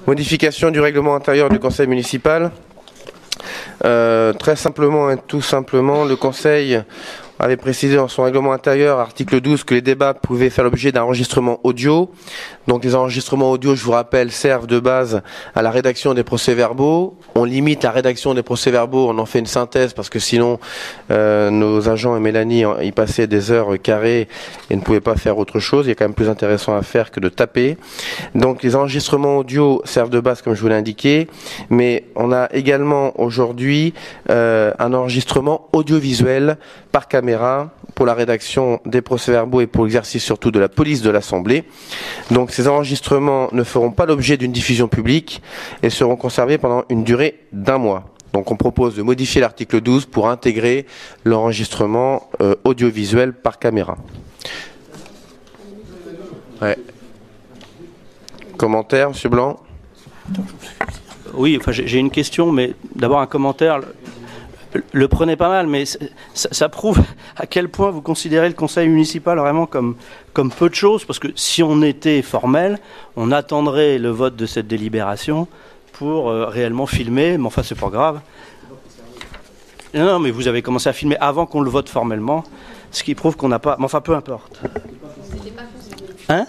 Modification du règlement intérieur du conseil municipal. Très simplement et tout simplement, le conseil avait précisé dans son règlement intérieur, article 12, que les débats pouvaient faire l'objet d'un enregistrement audio. Donc les enregistrements audio, je vous rappelle, servent de base à la rédaction des procès-verbaux. On limite la rédaction des procès-verbaux, on en fait une synthèse parce que sinon nos agents et Mélanie y passaient des heures carrées et ne pouvaient pas faire autre chose. Il y a quand même plus intéressant à faire que de taper. Donc les enregistrements audio servent de base, comme je vous l'ai indiqué, mais on a également aujourd'hui un enregistrement audiovisuel par caméra pour la rédaction des procès-verbaux et pour l'exercice surtout de la police de l'Assemblée. Donc ces enregistrements ne feront pas l'objet d'une diffusion publique et seront conservés pendant une durée d'1 mois. Donc on propose de modifier l'article 12 pour intégrer l'enregistrement audiovisuel par caméra. Ouais. Commentaire, Monsieur Blanc? Oui, enfin, j'ai une question, mais d'abord un commentaire. Le prenez pas mal, mais ça prouve à quel point vous considérez le conseil municipal vraiment comme peu de choses, parce que si on était formel, on attendrait le vote de cette délibération pour réellement filmer, mais enfin c'est pas grave. Non, mais vous avez commencé à filmer avant qu'on le vote formellement, ce qui prouve qu'on n'a pas... Mais enfin, peu importe. Hein ?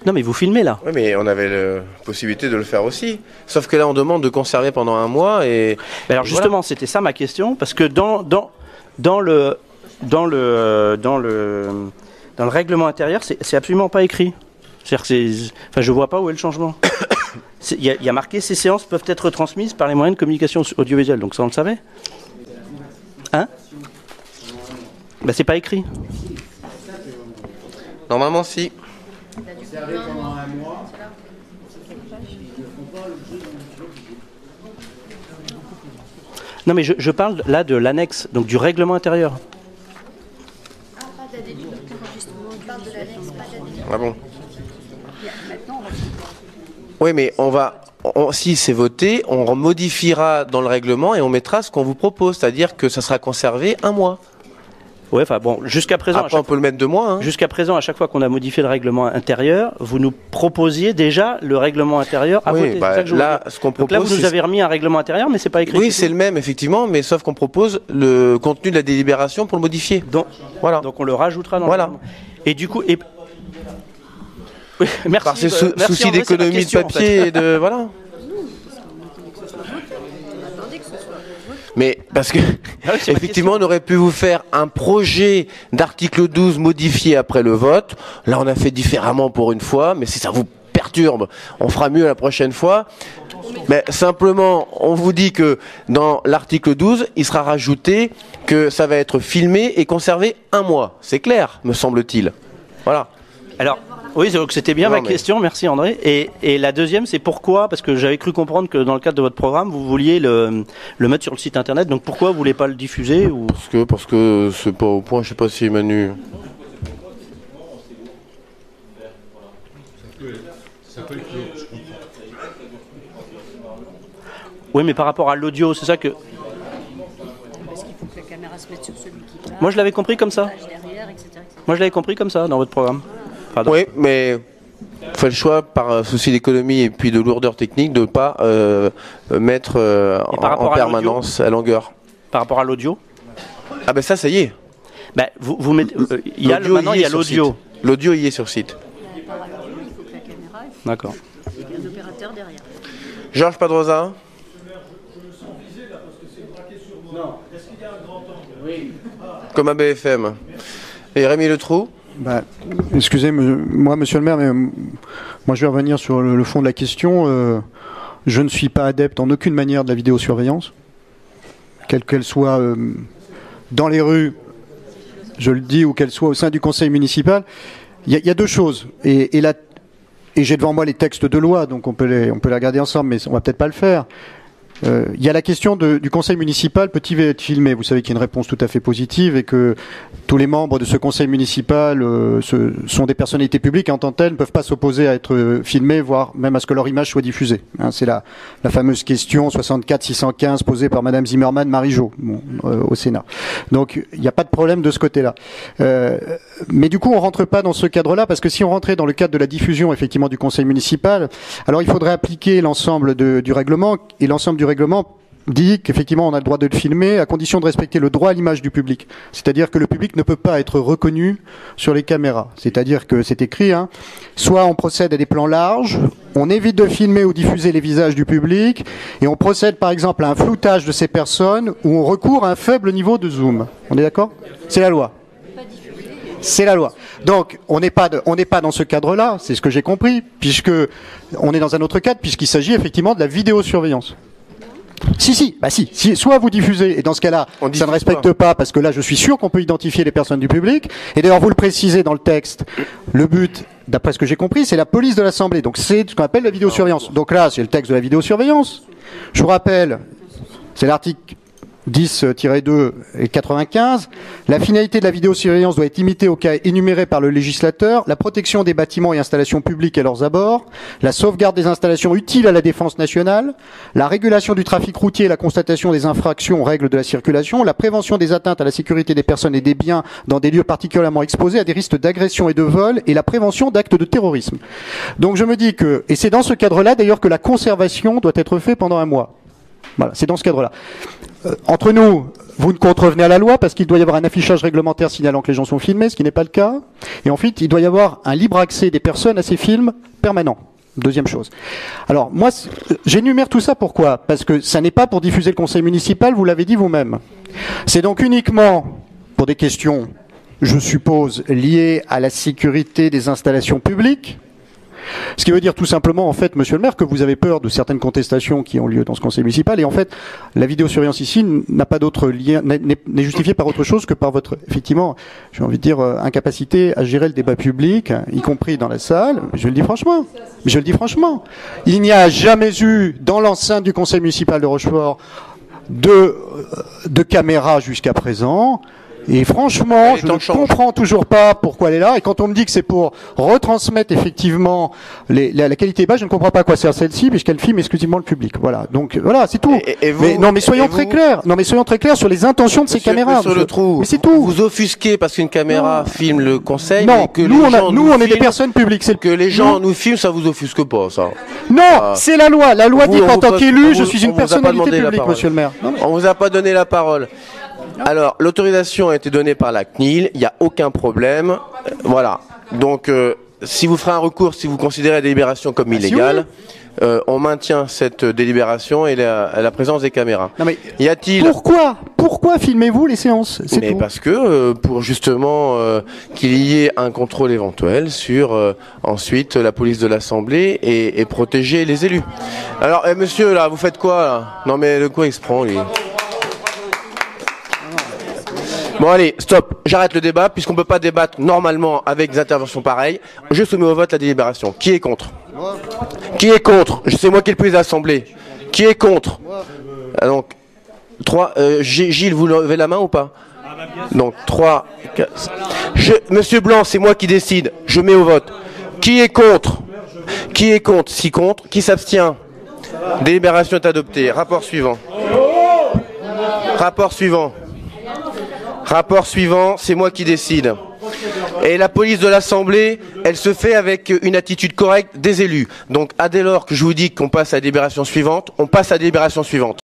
Non, mais vous filmez là. Oui, mais on avait la possibilité de le faire aussi. Sauf que là, on demande de conserver pendant 1 mois et... Mais alors justement, voilà. C'était ça ma question, parce que dans le règlement intérieur, c'est absolument pas écrit. Enfin, je vois pas où est le changement. Il y a marqué « Ces séances peuvent être transmises par les moyens de communication audiovisuelle ». Donc ça, on le savait. Hein ? Ben, c'est pas écrit. Normalement, si. Non, mais je parle là de l'annexe, donc du règlement intérieur. Ah bon? Oui, mais si c'est voté, on modifiera dans le règlement et on mettra ce qu'on vous propose, c'est-à-dire que ça sera conservé 1 mois. Ouais, enfin bon, jusqu'à présent... Après, on peut le mettre 2 mois. Hein. Jusqu'à présent, à chaque fois qu'on a modifié le règlement intérieur, vous nous proposiez déjà le règlement intérieur à voter. Bah, là, ce qu'on propose... Donc là, vous nous avez remis un règlement intérieur, mais c'est pas écrit. Oui, c'est le même, effectivement, mais sauf qu'on propose le contenu de la délibération pour le modifier. Donc, voilà. Donc on le rajoutera dans le règlement. Et du coup... Oui, merci. Par ces soucis d'économie de papier en fait. Et de... Voilà. Mais parce que, effectivement, on aurait pu vous faire un projet d'article 12 modifié après le vote. Là, on a fait différemment pour une fois, mais si ça vous perturbe, on fera mieux la prochaine fois. Mais simplement, on vous dit que dans l'article 12, il sera rajouté que ça va être filmé et conservé 1 mois. C'est clair, me semble-t-il. Voilà. Alors, oui, donc c'était bien ma question, merci André. Et la deuxième, c'est pourquoi, parce que j'avais cru comprendre que dans le cadre de votre programme, vous vouliez le mettre sur le site internet, donc pourquoi vous voulez pas le diffuser ou... Parce que c'est pas au point, je sais pas si Manu... Oui, mais par rapport à l'audio, c'est ça que... Parce qu'il faut que la caméra se mette sur celui qui parle. Moi je l'avais compris comme ça. Moi je l'avais compris comme ça dans votre programme. Pardon. Oui, mais on fait le choix par souci d'économie et puis de lourdeur technique de ne pas mettre en permanence à longueur. Par rapport à l'audio? Ah ben ça y est. Ben, vous mettez, maintenant il y a l'audio. L'audio y est sur site. D'accord. Il y a un opérateur derrière. Georges Padrosa. Comme à BFM. Et Rémi Letrou. Bah, excusez-moi, monsieur le maire, mais moi je vais revenir sur le fond de la question. Je ne suis pas adepte en aucune manière de la vidéosurveillance, quelle qu'elle soit dans les rues, je le dis, ou qu'elle soit au sein du conseil municipal. Il y a 2 choses. Et j'ai devant moi les textes de loi, donc on peut les regarder ensemble, mais on va peut-être pas le faire. Il y a la question du conseil municipal, peut-il être filmé? Vous savez qu'il y a une réponse tout à fait positive et que tous les membres de ce conseil municipal sont des personnalités publiques et en tant que telles ne peuvent pas s'opposer à être filmés, voire même à ce que leur image soit diffusée. Hein, c'est la fameuse question 64-615 posée par Madame Zimmermann, Marie-Jo, au Sénat. Donc il n'y a pas de problème de ce côté-là. Mais du coup, on rentre pas dans ce cadre-là parce que si on rentrait dans le cadre de la diffusion effectivement du conseil municipal, alors il faudrait appliquer l'ensemble du règlement et l'ensemble du règlement dit qu'effectivement on a le droit de le filmer à condition de respecter le droit à l'image du public. C'est-à-dire que le public ne peut pas être reconnu sur les caméras. C'est-à-dire que c'est écrit, hein, soit on procède à des plans larges, on évite de filmer ou diffuser les visages du public, et on procède par exemple à un floutage de ces personnes ou on recourt à un faible niveau de zoom. On est d'accord? C'est la loi. C'est la loi. Donc, on n'est pas dans ce cadre-là, c'est ce que j'ai compris, puisque on est dans un autre cadre, puisqu'il s'agit effectivement de la vidéosurveillance. Si, soit vous diffusez, et dans ce cas-là, ça ne respecte pas, parce que là, je suis sûr qu'on peut identifier les personnes du public, et d'ailleurs, vous le précisez dans le texte, le but, d'après ce que j'ai compris, c'est la police de l'Assemblée, donc c'est ce qu'on appelle la vidéosurveillance. Donc là, c'est le texte de la vidéosurveillance. Je vous rappelle, c'est l'article 10-2 et 95. La finalité de la vidéosurveillance doit être limitée aux cas énumérés par le législateur, la protection des bâtiments et installations publiques à leurs abords, la sauvegarde des installations utiles à la défense nationale, la régulation du trafic routier et la constatation des infractions aux règles de la circulation, la prévention des atteintes à la sécurité des personnes et des biens dans des lieux particulièrement exposés à des risques d'agression et de vol et la prévention d'actes de terrorisme. Donc je me dis que, et c'est dans ce cadre-là d'ailleurs que la conservation doit être faite pendant un mois. Voilà, c'est dans ce cadre-là. Entre nous, vous ne contrevenez à la loi parce qu'il doit y avoir un affichage réglementaire signalant que les gens sont filmés, ce qui n'est pas le cas. Et ensuite, il doit y avoir un libre accès des personnes à ces films permanent. Deuxième chose. Alors, moi, j'énumère tout ça pourquoi? Parce que ça n'est pas pour diffuser le conseil municipal, vous l'avez dit vous-même. C'est donc uniquement pour des questions, je suppose, liées à la sécurité des installations publiques. Ce qui veut dire tout simplement, en fait, monsieur le maire, que vous avez peur de certaines contestations qui ont lieu dans ce conseil municipal. Et en fait, la vidéosurveillance ici n'a pas d'autre lien, n'est justifiée par autre chose que par votre, effectivement, j'ai envie de dire, incapacité à gérer le débat public, y compris dans la salle. Je le dis franchement. Mais je le dis franchement. Il n'y a jamais eu, dans l'enceinte du conseil municipal de Rochefort, de caméras jusqu'à présent. Et franchement, je ne comprends toujours pas pourquoi elle est là. Et quand on me dit que c'est pour retransmettre effectivement la qualité basse, je ne comprends pas à quoi sert celle-ci, puisqu'elle filme exclusivement le public. Voilà. Donc voilà, c'est tout. Mais soyons très clairs. Non, mais soyons très clairs sur les intentions de ces caméras. Sur le trou. Mais c'est tout. Vous offusquez parce qu'une caméra filme le conseil. Non, mais que nous on est des personnes publiques. Que les gens nous filment, ça vous offusque pas, ça. Non, c'est la loi. La loi dit qu'en tant qu'élu, je suis une personnalité publique, monsieur le maire. On vous a pas donné la parole. Alors, l'autorisation a été donnée par la CNIL, il n'y a aucun problème. Voilà. Donc, si vous ferez un recours, si vous considérez la délibération comme illégale, on maintient cette délibération et la présence des caméras. Non mais y a-t-il... Pourquoi filmez-vous les séances? Mais tout. Parce que, pour justement qu'il y ait un contrôle éventuel sur ensuite la police de l'Assemblée et protéger les élus. Alors, monsieur, là, vous faites quoi, là? Non mais de quoi il se prend, lui? Bon allez, stop, j'arrête le débat, puisqu'on ne peut pas débattre normalement avec des interventions pareilles. Je soumets au vote la délibération. Qui est contre? Qui est contre? C'est moi qui ai le plus d'assemblée. Qui est contre? Donc, 3, Gilles, vous levez la main ou pas? Donc, 3, 4... Monsieur Blanc, c'est moi qui décide. Je mets au vote. Qui est contre? Qui est contre? 6 contre. Qui s'abstient? Délibération est adoptée. Rapport suivant. Rapport suivant. Rapport suivant, c'est moi qui décide. Et la police de l'Assemblée, elle se fait avec une attitude correcte des élus. Donc, dès lors que je vous dis qu'on passe à la délibération suivante, on passe à la délibération suivante.